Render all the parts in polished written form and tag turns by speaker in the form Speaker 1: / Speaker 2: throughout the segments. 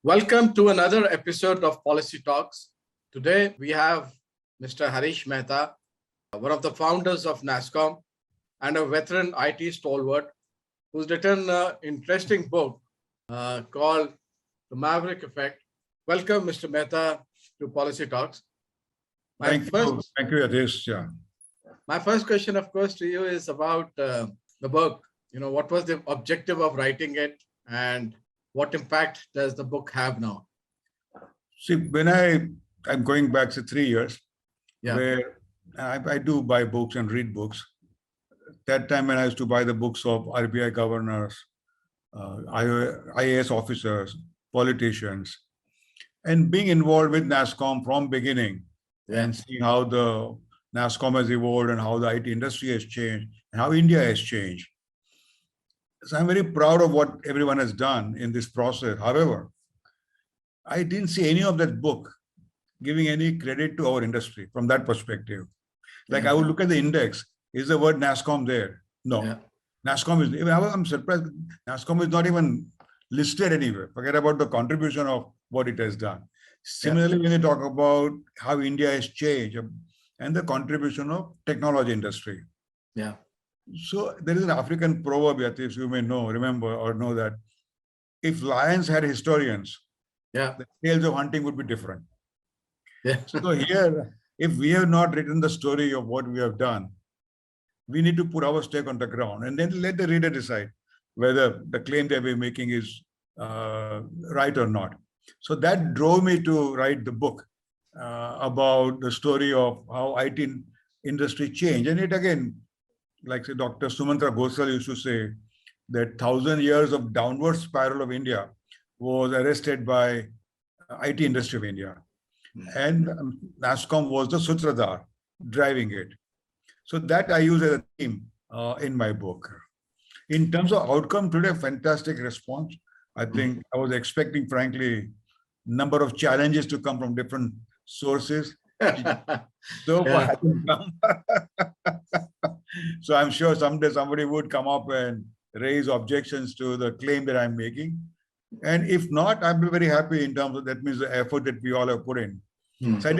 Speaker 1: Welcome to another episode of Policy Talks. Today we have Mr. Harish Mehta, one of the founders of Nasscom and a veteran IT stalwart who's written an interesting book called The Maverick Effect. Welcome, Mr. Mehta, to Policy Talks.
Speaker 2: Thank you, Yatish. Yeah.
Speaker 1: My first question, of course, to you is about the book. What was the objective of writing it and what impact does the book have now?
Speaker 2: See, when I'm going back to 3 years, where I do buy books and read books. That time when I used to buy the books of RBI governors, IAS officers, politicians, and being involved with Nasscom from beginning and seeing how the Nasscom has evolved and how the IT industry has changed and how India has changed. So I'm very proud of what everyone has done in this process. However, I didn't see any of that book giving any credit to our industry from that perspective. Like I would look at the index, is the word Nasscom there? No. Nasscom is, I'm surprised, Nasscom is not even listed anywhere. Forget about the contribution of what it has done. Similarly, when you talk about how India has changed and the contribution of technology industry. So there is an African proverb, Yatish, you may remember that if lions had historians, the tales of hunting would be different. So here, if we have not written the story of what we have done, we need to put our stake on the ground and then let the reader decide whether the claim that we're making is right or not. So that drove me to write the book about the story of how IT industry changed. And it again, like say Dr. Sumantra Ghosal used to say that 1,000 years of downward spiral of India was arrested by IT industry of India. And Nasscom was the Sutradhar driving it. So that I use as a theme in my book. In terms of outcome today, fantastic response. I think I was expecting, frankly, number of challenges to come from different sources. So far hasn't come. So I'm sure someday somebody would come up and raise objections to the claim that I'm making. And if not, I'll be very happy in terms of that means the effort that we all have put in. So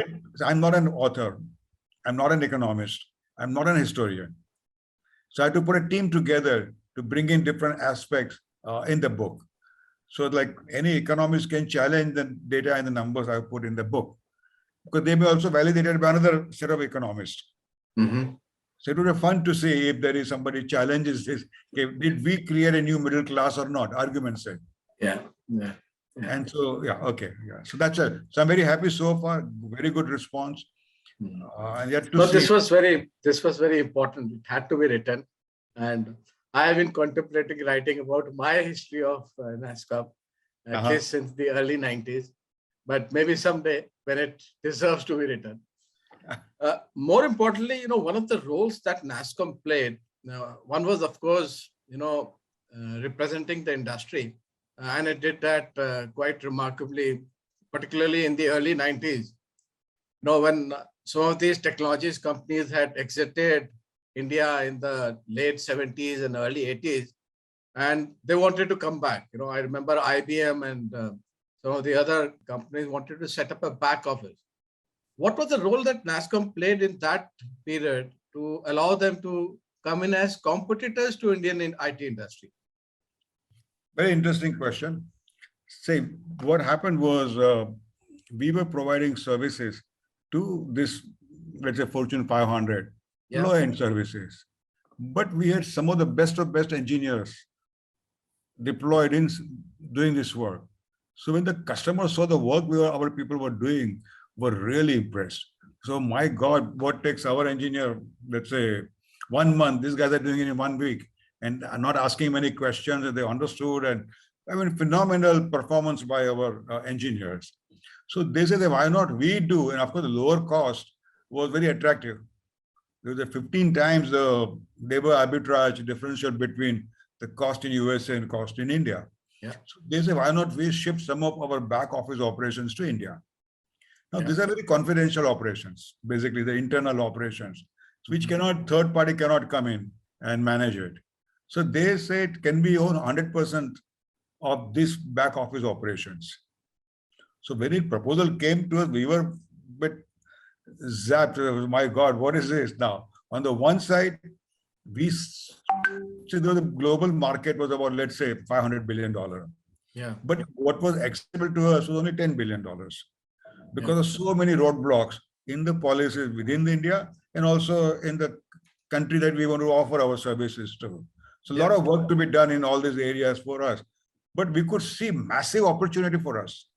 Speaker 2: I'm not an author. I'm not an economist. I'm not an historian. So I had to put a team together to bring in different aspects in the book. So like any economist can challenge the data and the numbers I put in the book, because they may also validated by another set of economists. So it would be fun to see if there is somebody challenges this. Okay, did we create a new middle class or not? Argument said. And so, So that's it. So I'm very happy so far. Very good response. And yet to
Speaker 1: this was very important. It had to be written. And I have been contemplating writing about my history of Nasscom, at least since the early 90s. But maybe someday when it deserves to be written. More importantly, one of the roles that Nasscom played, one was, of course, representing the industry. And it did that quite remarkably, particularly in the early 90s. When some of these technologies companies had exited India in the late 70s and early 80s, and they wanted to come back. I remember IBM and some of the other companies wanted to set up a back office. What was the role that Nasscom played in that period to allow them to come in as competitors to Indian IT industry?
Speaker 2: Very interesting question. See, what happened was we were providing services to this, let's say, Fortune 500, low-end services. But we had some of the best engineers deployed in doing this work. So when the customers saw the work our people were doing, were really impressed. So my God, what takes our engineer, let's say, 1 month, these guys are doing it in 1 week. And not asking many questions that they understood. And I mean, phenomenal performance by our engineers. So they said, why not we do? And of course, the lower cost was very attractive. There was a 15 times the labor arbitrage differential between the cost in USA and cost in India. So they say, why not we shift some of our back office operations to India? Now, these are very confidential operations, basically the internal operations, which third party cannot come in and manage it. So they say it can be owned 100% of this back office operations. So when the proposal came to us, we were a bit zapped. My God, what is this now? On the one side, so the global market was about, let's say, $500 billion.
Speaker 1: Yeah.
Speaker 2: But what was acceptable to us was only $10 billion because of so many roadblocks in the policies within India and also in the country that we want to offer our services to. So a lot of work to be done in all these areas for us. But we could see massive opportunity for us.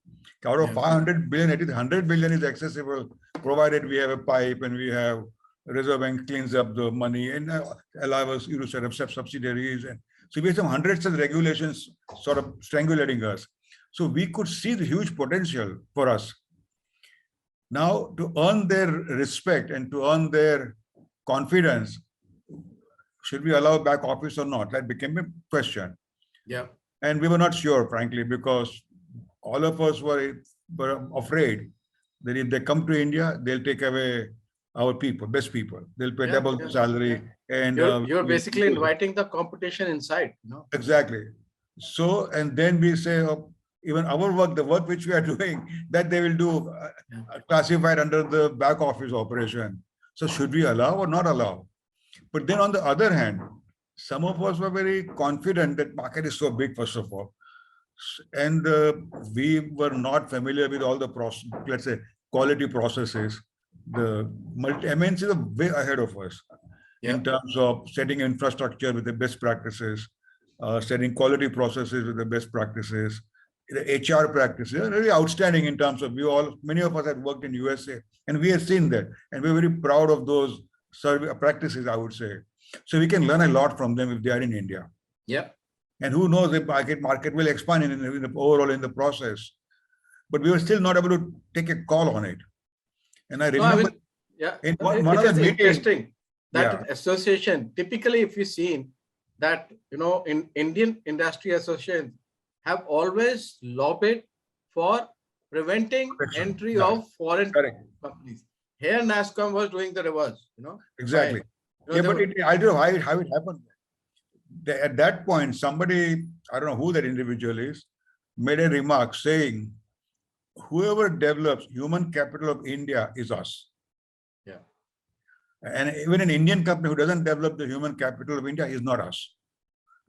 Speaker 2: Out of 500 billion, at least 100 billion is accessible, provided we have a pipe and we have Reserve Bank cleans up the money and allow us to set up subsidiaries. And so we have some hundreds of regulations sort of strangulating us. So we could see the huge potential for us. Now, to earn their respect and to earn their confidence, should we allow back office or not? That became a question.
Speaker 1: Yeah.
Speaker 2: And we were not sure, frankly, because all of us were afraid that if they come to India, they'll take away our people, best people. They'll pay double the salary. And
Speaker 1: you're basically inviting the competition inside.
Speaker 2: Exactly. So, and then we say, even our work, the work which we are doing, that they will do classified under the back office operation. So should we allow or not allow? But then on the other hand, some of us were very confident that market is so big, first of all. And we were not familiar with all the process, let's say, quality processes. The MNCs are way ahead of us in terms of setting infrastructure with the best practices, setting quality processes with the best practices. The HR practices are really outstanding in terms of many of us had worked in USA and we have seen that. And we're very proud of those practices, I would say. So we can learn a lot from them if they are in India.
Speaker 1: Yeah.
Speaker 2: And who knows, the market will expand overall in the process. But we were still not able to take a call on it. And I remember
Speaker 1: in one of the meetings, interesting that association, typically if you've seen that, in Indian industry associations have always lobbied for preventing entry of foreign companies. Here Nasscom was doing the reverse,
Speaker 2: Exactly. But I don't know how it happened. At that point, somebody, I don't know who that individual is, made a remark saying, whoever develops human capital of India is us.
Speaker 1: Yeah.
Speaker 2: And even an Indian company who doesn't develop the human capital of India is not us.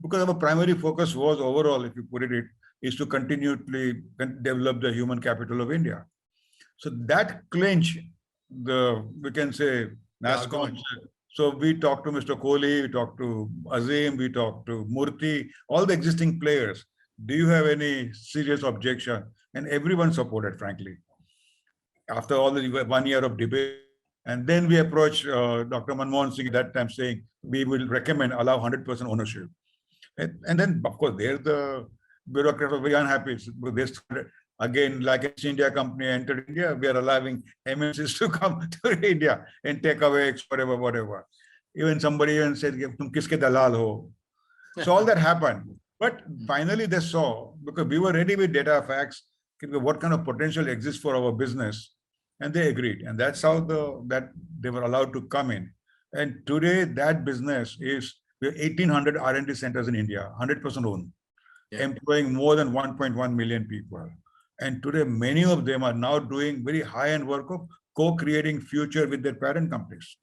Speaker 2: Because our primary focus was overall, if you put it, is to continually develop the human capital of India. So that clinched we can say, Nasscom. So we talked to Mr. Kohli, we talked to Azim, we talked to Murthy, all the existing players. Do you have any serious objection? And everyone supported, frankly. After all the 1 year of debate, and then we approached Dr. Manmohan Singh at that time saying, we will recommend allow 100% ownership. And then, of course, there's the bureaucrats are very unhappy. Again, like an India company entered India, we are allowing MNCs to come to India and take away whatever. Even somebody even said, "Tum kiske dalal ho." So all that happened. But finally they saw, because we were ready with data facts, what kind of potential exists for our business. And they agreed. And that's how that they were allowed to come in. And today that business is, we have 1,800 R&D centers in India, 100% owned, employing more than 1.1 million people. And today, many of them are now doing very high-end work of co-creating future with their parent companies.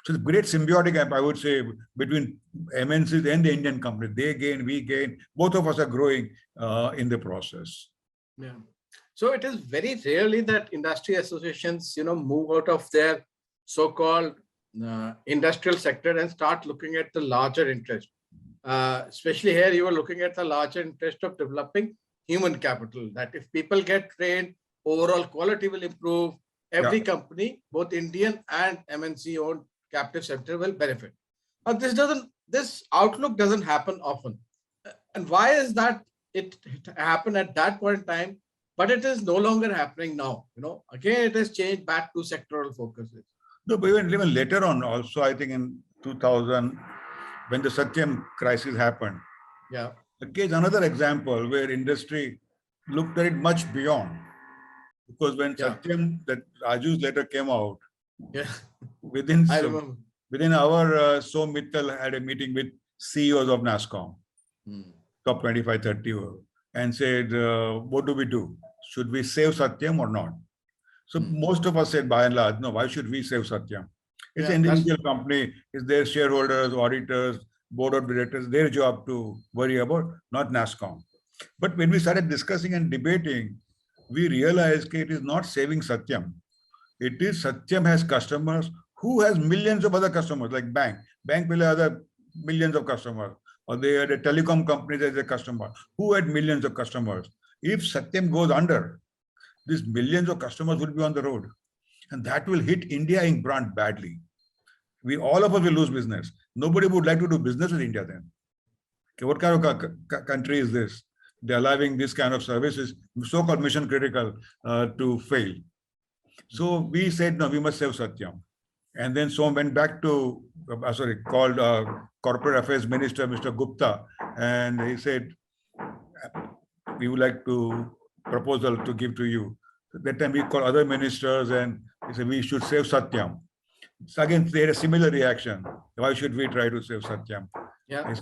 Speaker 2: So it's great symbiotic, I would say, between MNCs and the Indian company. They gain, we gain. Both of us are growing in the process.
Speaker 1: Yeah. So it is very rarely that industry associations, move out of their so-called industrial sector and start looking at the larger interest. Especially here, you are looking at the larger interest of developing human capital, that if people get trained, overall quality will improve. Every company, both Indian and MNC owned captive center, will benefit. But this outlook doesn't happen often. And why is that it happened at that point in time, but it is no longer happening now? Again, it has changed back to sectoral focuses.
Speaker 2: No, but even later on also, I think in 2000, when the Satyam crisis happened, again, another example where industry looked at it much beyond. Because when Satyam, that Raju's letter came out, within our So Mittal had a meeting with CEOs of Nasscom, top 25, 30, and said, what do we do? should we save Satyam or not? So most of us said, by and large, no, why should we save Satyam? It's an individual company, it's their shareholders, auditors, board of directors, their job to worry about, not Nasscom. But when we started discussing and debating, we realized that it is not saving Satyam. It is Satyam has customers who has millions of other customers, like bank. Bank will have other millions of customers. Or they had a telecom company as a customer who had millions of customers. If Satyam goes under, these millions of customers will be on the road. And that will hit India Inc. brand badly. All of us will lose business. Nobody would like to do business with India then. Okay, what kind of country is this? They're allowing this kind of services, so-called mission critical, to fail. So we said, no, we must save Satyam. And then someone went back to, called Corporate Affairs Minister, Mr. Gupta, and he said, we would like to proposal to give to you. So that time we called other ministers and he said, we should save Satyam. So again, they had a similar reaction. Why should we try to save Satyam?
Speaker 1: Yeah.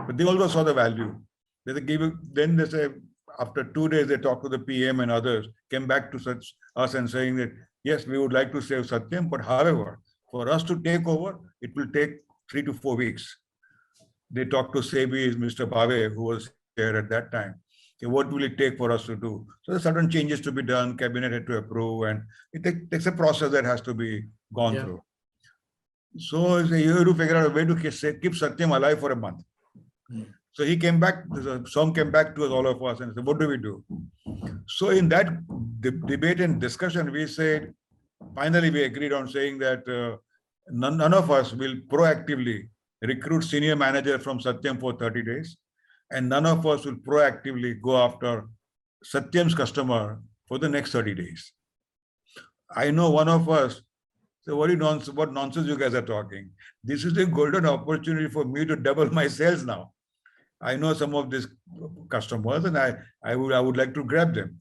Speaker 2: But they also saw the value. Then they say, after 2 days, they talked to the PM and others, came back to us and saying that, yes, we would like to save Satyam, but however, for us to take over, it will take 3 to 4 weeks. They talked to SEBI, Mr. Bhave, who was there at that time. Okay, what will it take for us to do? So there are certain changes to be done, cabinet had to approve, and it takes a process that has to be gone through. So you have to figure out a way to keep Satyam alive for a month. So he came back, some came back to us, all of us, and said, what do we do? So in that debate and discussion, we said, finally we agreed on saying that none of us will proactively recruit senior manager from Satyam for 30 days. And none of us will proactively go after Satyam's customer for the next 30 days. I know one of us, so what nonsense you guys are talking. This is a golden opportunity for me to double my sales now. I know some of these customers and I would like to grab them.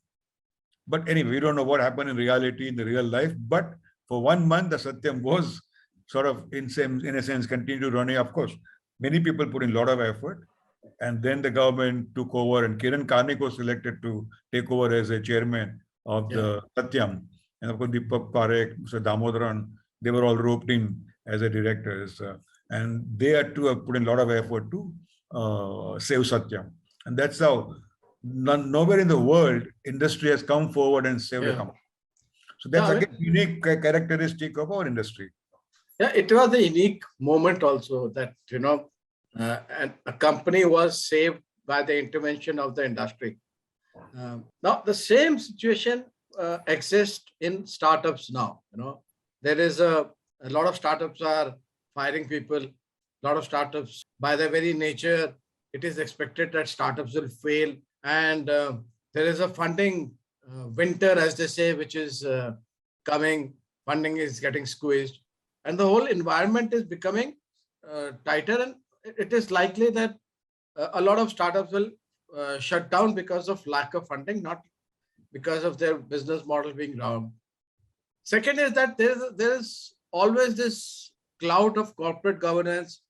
Speaker 2: But anyway, we don't know what happened in reality, in the real life. But for 1 month, the Satyam was sort of, in a sense, continued running. Of course, many people put in a lot of effort. And then the government took over and Kiran Karnik was selected to take over as a chairman of the Satyam. And of course, Deepak Parekh, Mr. Damodaran, they were all roped in as a directors. And they had to have put in a lot of effort to save Satyam. And that's how nowhere in the world industry has come forward and saved a company. So that's a unique characteristic of our industry.
Speaker 1: Yeah, it was a unique moment also that, and a company was saved by the intervention of the industry. Now, the same situation exists in startups now. There is a lot of startups are firing people. A lot of startups, by their very nature, it is expected that startups will fail. And there is a funding winter, as they say, which is coming. Funding is getting squeezed. And the whole environment is becoming tighter. And it is likely that a lot of startups will shut down because of lack of funding, not because of their business model being wrong. Second is that there is always this cloud of corporate governance,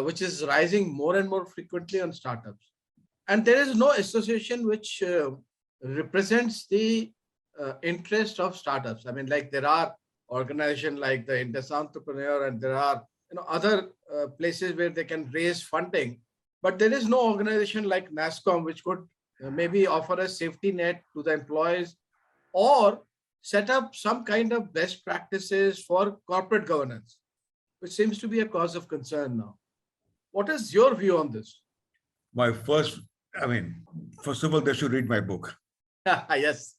Speaker 1: which is rising more and more frequently on startups. And there is no association which represents the interest of startups. I mean, like there are organizations like the Indus Entrepreneur, and there are other places where they can raise funding, but there is no organization like Nasscom which could maybe offer a safety net to the employees or set up some kind of best practices for corporate governance, which seems to be a cause of concern now. What is your view on this?
Speaker 2: First of all, they should read my book.
Speaker 1: Yes.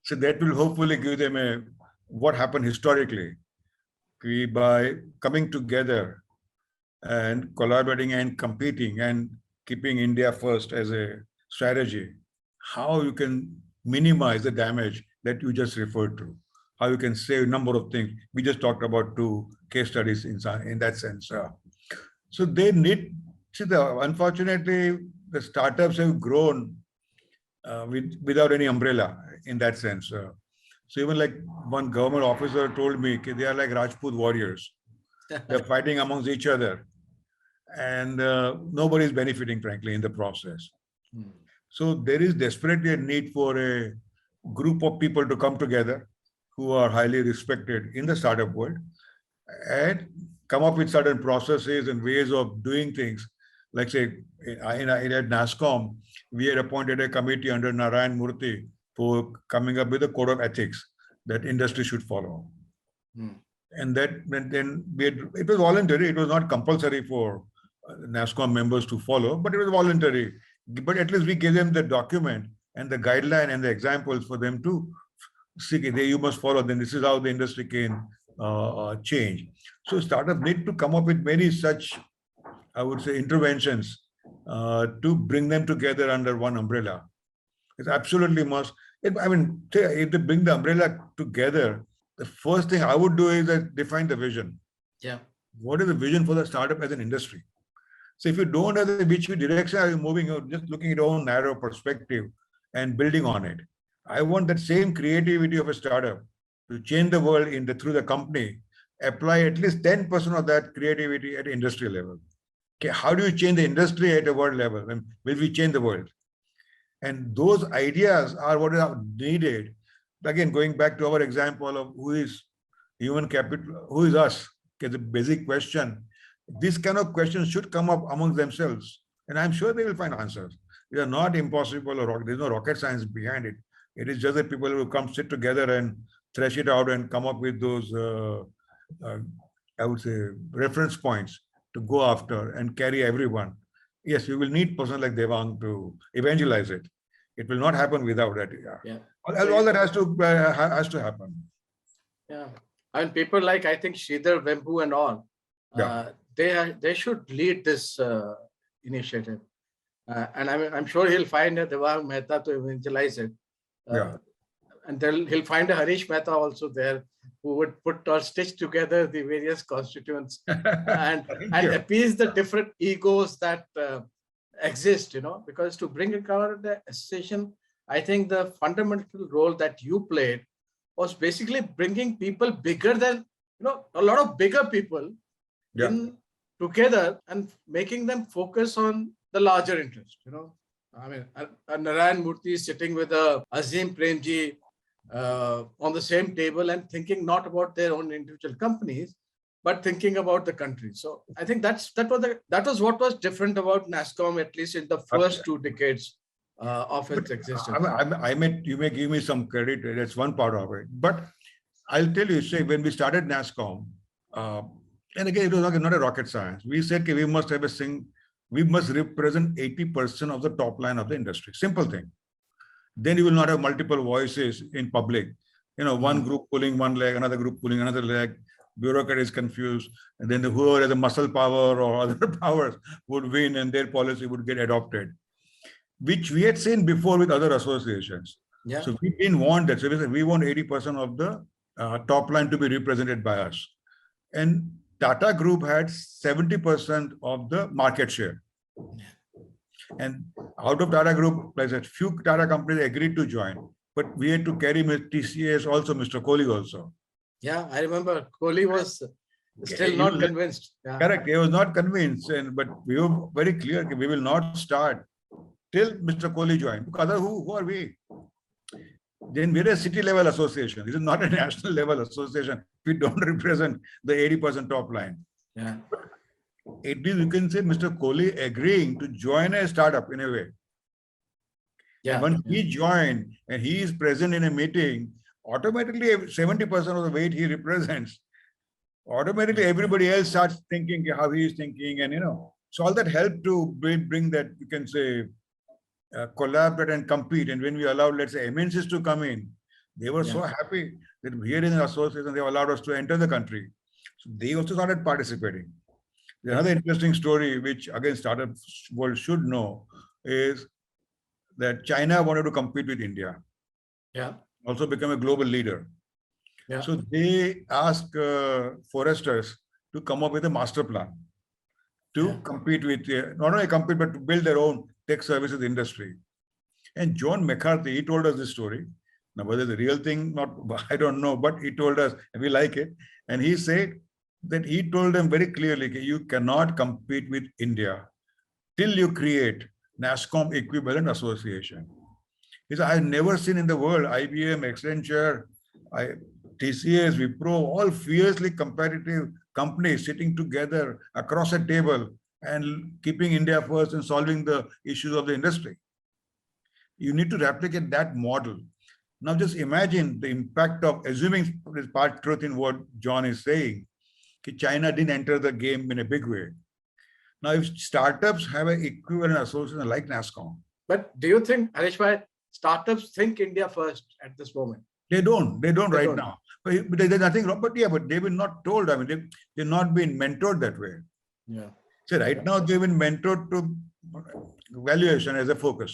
Speaker 2: So that will hopefully give them what happened historically. By coming together and collaborating and competing and keeping India first as a strategy, how you can minimize the damage that you just referred to, how you can save a number of things. We just talked about 2 case studies in that sense. So they need, unfortunately, the startups have grown without any umbrella in that sense. So even like one government officer told me, they are like Rajput warriors. They're fighting amongst each other. And nobody is benefiting, frankly, in the process. So there is desperately a need for a group of people to come together who are highly respected in the startup world and come up with certain processes and ways of doing things. Like say, at Nasscom, we had appointed a committee under Narayan Murthy for coming up with a code of ethics that industry should follow. And then it was voluntary. It was not compulsory for Nasscom members to follow, but it was voluntary. But at least we gave them the document and the guideline and the examples for them to see. You must follow. Then this is how the industry can change. So startups need to come up with many such, I would say, interventions to bring them together under one umbrella. It's absolutely must. If they bring the umbrella together, the first thing I would do is define the vision.
Speaker 1: Yeah.
Speaker 2: What is the vision for the startup as an industry? So if you don't know which direction are you moving, you're just looking at your own narrow perspective and building on it. I want that same creativity of a startup to change the world through the company, apply at least 10% of that creativity at industry level. Okay, how do you change the industry at a world level? And will we change the world? And those ideas are what are needed. Again, going back to our example of who is human capital, who is us? Okay, the basic question. These kind of questions should come up amongst themselves. And I'm sure they will find answers. They are not impossible or there's no rocket science behind it. It is just that people will come sit together and thresh it out and come up with those, I would say, reference points to go after and carry everyone. Yes, we will need person like Devang to evangelize it. It will not happen without that.
Speaker 1: Yeah.
Speaker 2: All that has to happen.
Speaker 1: Yeah. And people like, I think, Sridhar Vembu and all, they should lead this initiative. And I'm sure he'll find a Devang Mehta to evangelize it. And he'll find a Harish Mehta also there who would put or stitch together the various constituents and appease the different egos that exist, because to bring about the association, I think the fundamental role that you played was basically bringing people bigger than, a lot of bigger people together and making them focus on the larger interest, Narayan Murthy is sitting with Azim Premji on the same table and thinking not about their own individual companies, but thinking about the country. So I think that was what was different about Nasscom, at least in the first 2 decades of its existence.
Speaker 2: You may give me some credit. That's one part of it. But I'll tell you, say, when we started Nasscom, and again, it was not a rocket science. We said we must have we must represent 80% of the top line of the industry. Simple thing. Then you will not have multiple voices in public. One group pulling one leg, another group pulling another leg. Bureaucrat is confused. And then whoever has a muscle power or other powers would win and their policy would get adopted, which we had seen before with other associations.
Speaker 1: Yeah.
Speaker 2: So we didn't want that. So we want 80% of the top line to be represented by us. And Tata Group had 70% of the market share. And out of Tata Group, like I said, few Tata companies agreed to join, but we had to carry TCS also, Mr. Kohli also.
Speaker 1: Yeah, I remember Kohli was still not convinced. Yeah.
Speaker 2: Correct. He was not convinced, but we were very clear that we will not start till Mr. Kohli joined. Because who are we? Then we're a city level association. This is not a national level association. We don't represent the 80% top line.
Speaker 1: Yeah.
Speaker 2: It is, you can say, Mr. Kohli agreeing to join a startup in a way. Yeah. And when he joined and he is present in a meeting, automatically 70% of the weight he represents, automatically everybody else starts thinking how he is thinking, and so all that helped to bring that, you can say, collaborate and compete. And when we allowed, let's say, MNCs to come in, they were so happy that here in the association they allowed us to enter the country. So they also started participating. Another interesting story, which again startup world should know, is that China wanted to compete with India.
Speaker 1: Yeah.
Speaker 2: Also become a global leader.
Speaker 1: Yeah.
Speaker 2: So they asked foresters to come up with a master plan to compete with, not only compete, but to build their own tech services industry. And John McCarthy, he told us this story. Now, whether the real thing, I don't know, but he told us, and we like it. And he said that he told them very clearly, you cannot compete with India till you create Nasscom Equivalent Association. He said, I've never seen in the world IBM, Accenture, TCS, Wipro, all fiercely competitive companies sitting together across a table and keeping India first and solving the issues of the industry. You need to replicate that model. Now just imagine the impact of assuming there's part truth in what John is saying. China didn't enter the game in a big way. Now, if startups have an equivalent association like Nasscom.
Speaker 1: But do you think, Harish bhai, startups think India first at this moment?
Speaker 2: They don't right now. But there's nothing wrong. But yeah, but they've been not told. I mean, they've not been mentored that way.
Speaker 1: Yeah.
Speaker 2: So right now they've been mentored to valuation as a focus.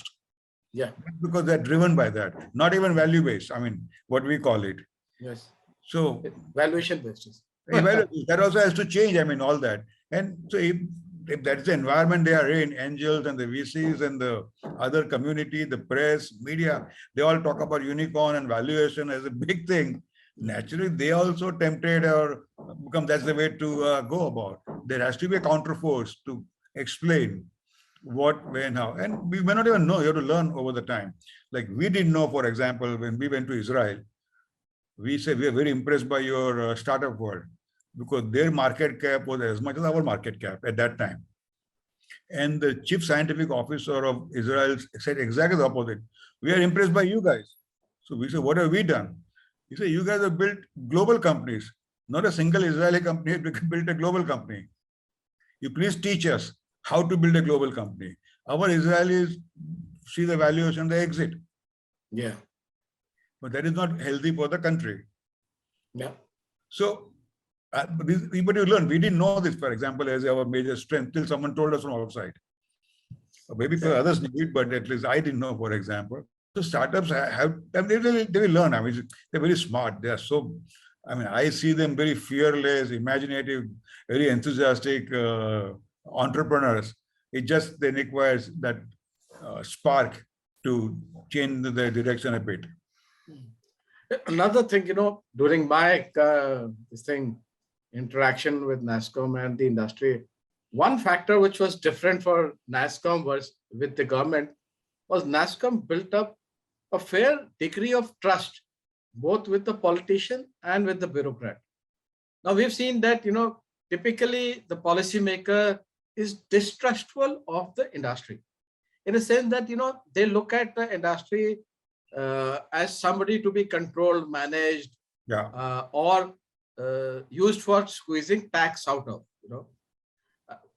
Speaker 1: Yeah.
Speaker 2: Because they're driven by that. Not even value-based. I mean, what we call it.
Speaker 1: Yes.
Speaker 2: So
Speaker 1: valuation-based.
Speaker 2: That also has to change. I mean, all that. And so if that's the environment they are in, angels and the VCs and the other community, the press, media, they all talk about unicorn and valuation as a big thing. Naturally, they also tempted or become that's the way to go about. There has to be a counterforce to explain what, when, how. And we may not even know. You have to learn over the time. Like we didn't know, for example, when we went to Israel, we said we are very impressed by your startup world, because their market cap was as much as our market cap at that time. And the chief scientific officer of Israel said exactly the opposite. We are impressed by you guys. So we said, what have we done? He said, you guys have built global companies. Not a single Israeli company, we built a global company. You please teach us how to build a global company. Our Israelis see the valuation, they exit.
Speaker 1: Yeah.
Speaker 2: But that is not healthy for the country.
Speaker 1: Yeah.
Speaker 2: So, but you learn, we didn't know this, for example, as our major strength till someone told us from outside. Maybe for others knew it, but at least I didn't know, for example. So startups they will learn. I mean, they're very smart. They are so, I mean, I see them very fearless, imaginative, very enthusiastic entrepreneurs. It just then requires that spark to change the direction a bit.
Speaker 1: Another thing, during my interaction with Nasscom and the industry, one factor which was different for Nasscom was with the government was Nasscom built up a fair degree of trust, both with the politician and with the bureaucrat. Now we've seen that, typically the policymaker is distrustful of the industry in a sense that, they look at the industry as somebody to be controlled, managed, or used for squeezing tax out of,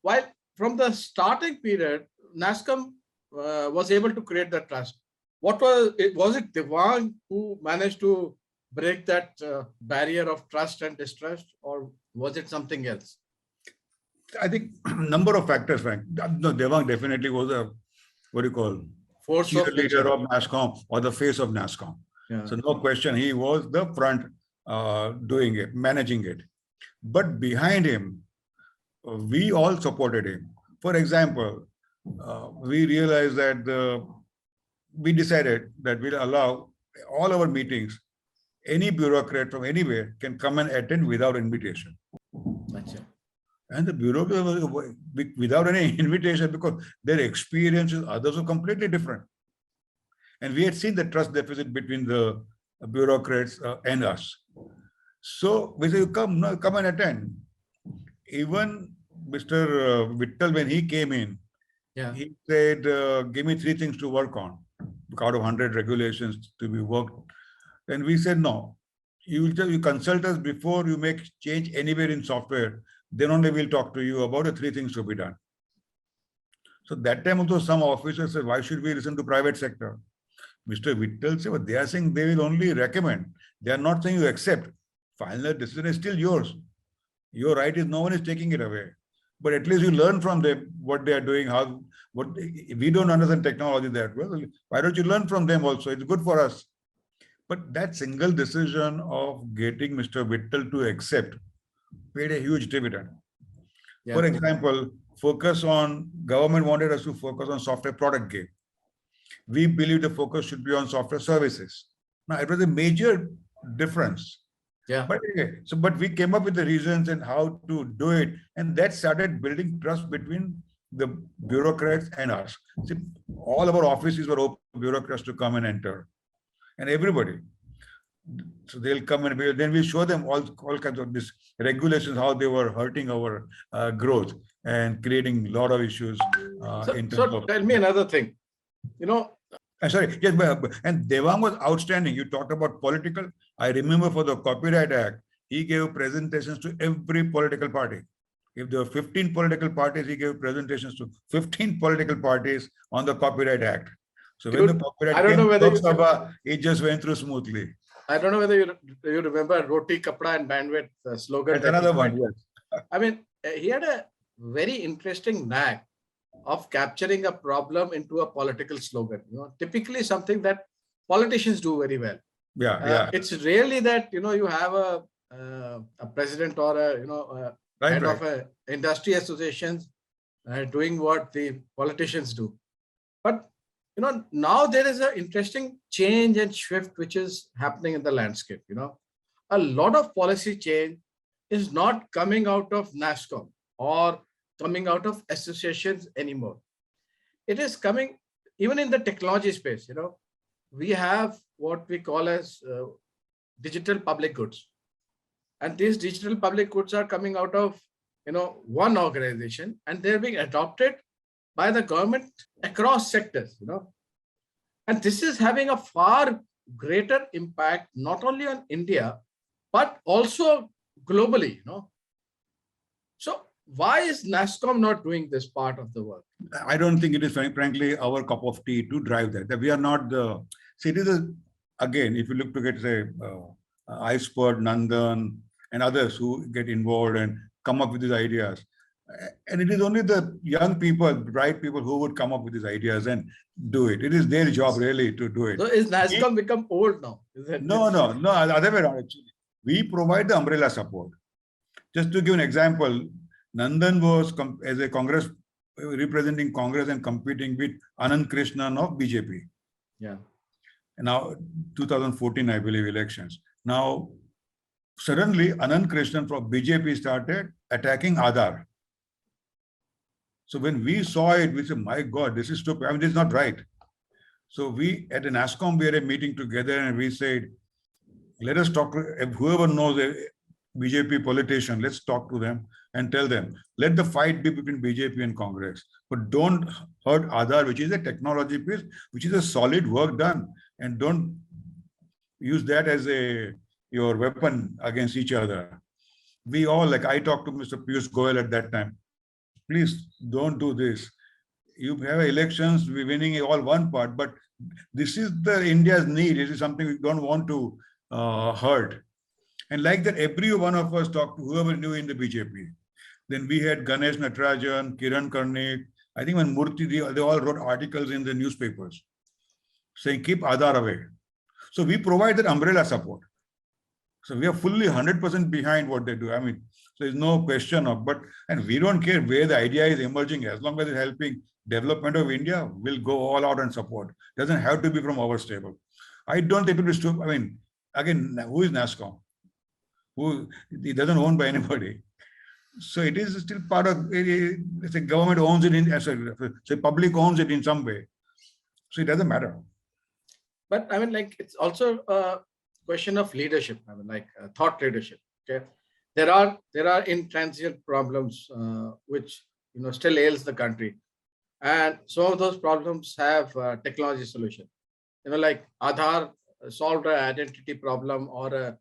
Speaker 1: While from the starting period, Nasscom was able to create that trust. What was it Devang who managed to break that barrier of trust and distrust, or was it something else?
Speaker 2: I think number of factors, Frank. No, Devang definitely was a, what do you call,
Speaker 1: force of
Speaker 2: leader of Nasscom or the face of Nasscom.
Speaker 1: Yeah.
Speaker 2: So no question, he was the front doing it, managing it. But behind him, we all supported him. For example, we realized that we decided that we'll allow all our meetings, any bureaucrat from anywhere can come and attend without invitation.
Speaker 1: Gotcha.
Speaker 2: And the bureaucrat without any invitation, because their experiences, others are completely different. And we had seen the trust deficit between the bureaucrats and us. So we said, come and attend. Even Mr. Vittal, when he came in, he said, give me 3 things to work on out of 100 regulations to be worked. And we said, no, you consult us before you make change anywhere in software. Then only we'll talk to you about the 3 things to be done. So that time also some officers said, why should we listen to private sector? Mr. Vittal said, well, they are saying they will only recommend. They are not saying you accept. Final decision is still yours. Your right is no one is taking it away. But at least you learn from them what they are doing, we don't understand technology that well. Why don't you learn from them also? It's good for us. But that single decision of getting Mr. Vittal to accept paid a huge dividend. Yeah. For example, government wanted us to focus on software product game. We believe the focus should be on software services. Now, it was a major difference.
Speaker 1: Yeah.
Speaker 2: But we came up with the reasons and how to do it. And that started building trust between the bureaucrats and us. See, all of our offices were open for bureaucrats to come and enter, and everybody. So they'll come and then we show them all kinds of these regulations, how they were hurting our growth and creating a lot of issues in terms of.
Speaker 1: Tell me another thing.
Speaker 2: Sorry, yes, and Devang was outstanding. You talked about political. I remember for the Copyright Act, he gave presentations to every political party. If there were 15 political parties, he gave presentations to 15 political parties on the Copyright Act. So when the Copyright Act came to Lok Sabha, it just went through smoothly.
Speaker 1: I don't know whether you remember Roti, Kapda and Bandwidth slogan.
Speaker 2: That's another one, yes.
Speaker 1: I mean, he had a very interesting knack of capturing a problem into a political slogan. Typically something that politicians do very well.
Speaker 2: Yeah.
Speaker 1: It's rarely that you have a president or a head of a industry associations doing what the politicians do. But now there is an interesting change and shift which is happening in the landscape. A lot of policy change is not coming out of Nasscom or coming out of associations anymore. It is coming even in the technology space. We have what we call as digital public goods, and these digital public goods are coming out of one organization, and they're being adopted by the government across sectors. And this is having a far greater impact not only on India but also globally. So why is Nasscom not doing this part of the work?
Speaker 2: I don't think it is, frankly, our cup of tea to drive that. We are not the. See, it is again, if you look to get, say, Icepert, Nandan, and others who get involved and come up with these ideas. And it is only the young people, bright people who would come up with these ideas and do it. It is their job really to do it.
Speaker 1: So is Nasscom become old now?
Speaker 2: No, other way around actually. We provide the umbrella support. Just to give an example, Nandan was as a Congress, representing Congress and competing with Anand Krishnan of BJP.
Speaker 1: Yeah.
Speaker 2: And now 2014, I believe, elections. Now, suddenly Anand Krishnan from BJP started attacking Aadhaar. So when we saw it, we said, my God, this is stupid. I mean, this is not right. So we, at the Nasscom, we had a meeting together and we said, let us talk to whoever knows a BJP politician, let's talk to them and tell them, let the fight be between BJP and Congress. But don't hurt Aadhaar, which is a technology piece, which is a solid work done. And don't use that as your weapon against each other. We all, like I talked to Mr. Piyush Goyal at that time, please don't do this. You have elections, we're winning all one part, but this is the India's need. It is something we don't want to hurt. And like that, every one of us talked to whoever knew in the BJP. Then we had Ganesh Natarajan, Kiran Karnik. I think when Murthy, they all wrote articles in the newspapers saying, keep Aadhaar away. So we provide that umbrella support. So we are fully 100% behind what they do. I mean, so there's no question of, and we don't care where the idea is emerging, as long as it's helping development of India, we'll go all out and support. Doesn't have to be from our stable. I don't think it is true. I mean, again, who is Nasscom? It doesn't own by anybody. So it is still part of, it's a government owns it so public owns it in some way. So it doesn't matter.
Speaker 1: But I mean, like, it's also a question of leadership. I mean, like thought leadership. Okay. There are intransient problems which still ails the country, and some of those problems have technology solution. Like Aadhaar solved an identity problem or a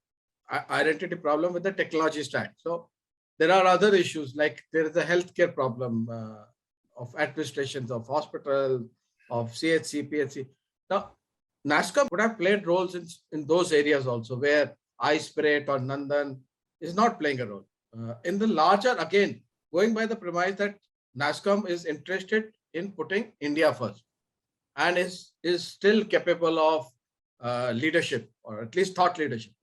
Speaker 1: identity problem with the technology stack. So there are other issues, like there is a healthcare problem of administrations of hospital, of CHC, PHC. Now, Nasscom would have played roles in those areas also, where Icepert or Nandan is not playing a role. In the larger, again, going by the premise that Nasscom is interested in putting India first and is still capable of leadership, or at least thought leadership.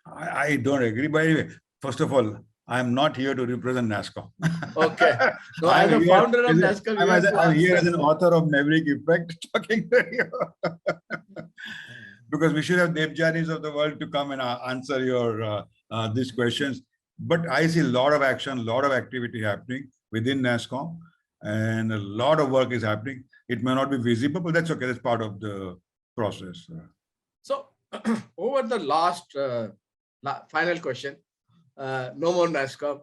Speaker 2: I don't agree. By the way, first of all, I'm not here to represent Nasscom.
Speaker 1: Okay. So as a founder of Nasscom,
Speaker 2: I'm here as an author of Maverick Effect talking to you. Because we should have Devjanis of the world to come and answer your these questions. But I see a lot of action, a lot of activity happening. within Nasscom, and a lot of work is happening. It may not be visible, but that's okay. That's part of the process.
Speaker 1: So, over the last final question, no more Nasscom.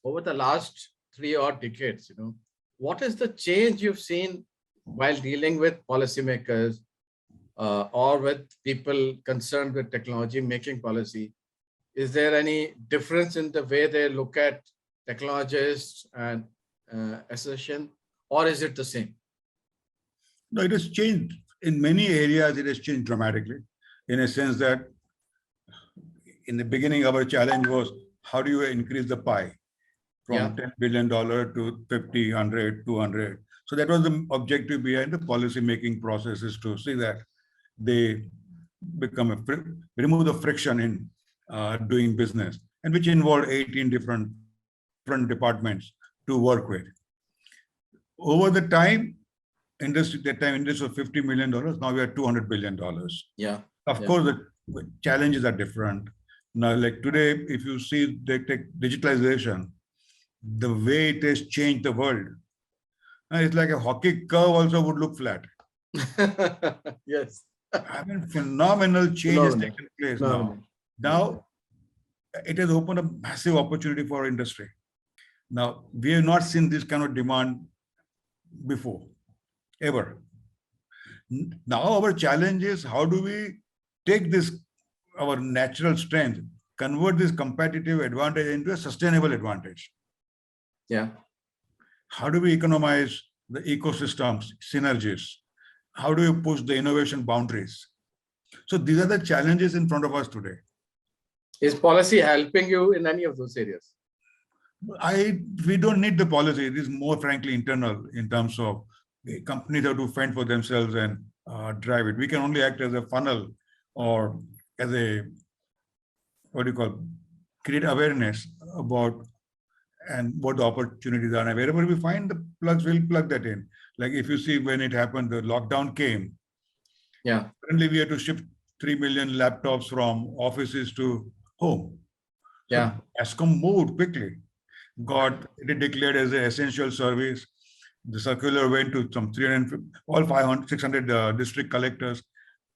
Speaker 1: Over the last 3 odd decades, what is the change you've seen while dealing with policymakers or with people concerned with technology making policy? Is there any difference in the way they look at technologists and assertion, or is it the same?
Speaker 2: No, it has changed. In many areas, it has changed dramatically, in a sense that in the beginning, our challenge was, how do you increase the pie from $10 billion to 50, 100, 200? So that was the objective behind the policy making process, is to see that they remove the friction in doing business, and which involved 18 different departments to work with. Over the time, industry was $50 million. Now we are $200 billion.
Speaker 1: Yeah.
Speaker 2: Of course, the challenges are different. Now, like today, if you see the digitalization, the way it has changed the world, it's like a hockey curve also would look flat.
Speaker 1: Yes.
Speaker 2: I mean, phenomenal change has taken place now. Now, it has opened a massive opportunity for industry. Now, we have not seen this kind of demand before, ever. Now, our challenge is, how do we take this, our natural strength, convert this competitive advantage into a sustainable advantage?
Speaker 1: Yeah.
Speaker 2: How do we economize the ecosystems, synergies? How do you push the innovation boundaries? So these are the challenges in front of us today.
Speaker 1: Is policy helping you in any of those areas?
Speaker 2: We don't need the policy. It is more, frankly, internal, in terms of companies have to fend for themselves and drive it. We can only act as a funnel, or as a, create awareness about and what the opportunities are. And wherever we find the plugs, we'll plug that in. Like if you see, when it happened, the lockdown came.
Speaker 1: Yeah.
Speaker 2: Suddenly we had to ship 3 million laptops from offices to home.
Speaker 1: Yeah.
Speaker 2: So Nasscom moved quickly. Got it declared as an essential service. The circular went to some 300, all 500, 600 district collectors,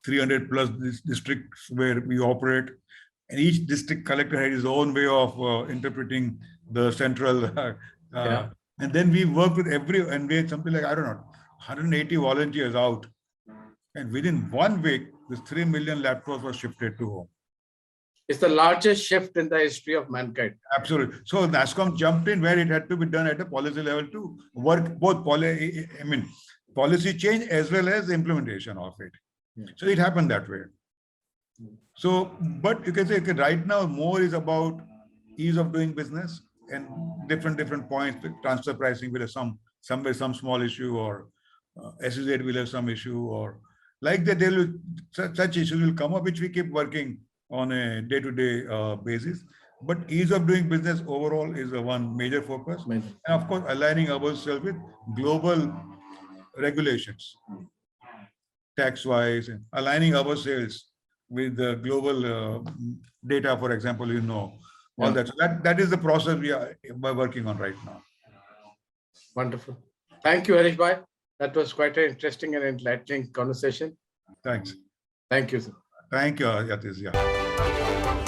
Speaker 2: 300 plus districts where we operate. And each district collector had his own way of interpreting the central. And then we worked with and we had something like, 180 volunteers out. And within 1 week, this 3 million laptops were shifted to home.
Speaker 1: It's the largest shift in the history of mankind.
Speaker 2: Absolutely. So Nasscom jumped in where it had to be done at a policy level to work both policy change as well as the implementation of it. Yeah. So it happened that way. So, but you can say, okay, right now more is about ease of doing business, and different points. Transfer pricing will have some small issue, or SEZ will have some issue, or like that. Such issues will come up, which we keep working on a day-to-day basis. But ease of doing business overall is one major focus. And of course, aligning ourselves with global regulations, tax-wise, and aligning ourselves with the global data, for example, all that. So that is the process we are working on right now.
Speaker 1: Wonderful. Thank you, Harish Bhai. That was quite an interesting and enlightening conversation.
Speaker 2: Thanks.
Speaker 1: Thank you, sir.
Speaker 2: Thank you, Yatish. Yeah.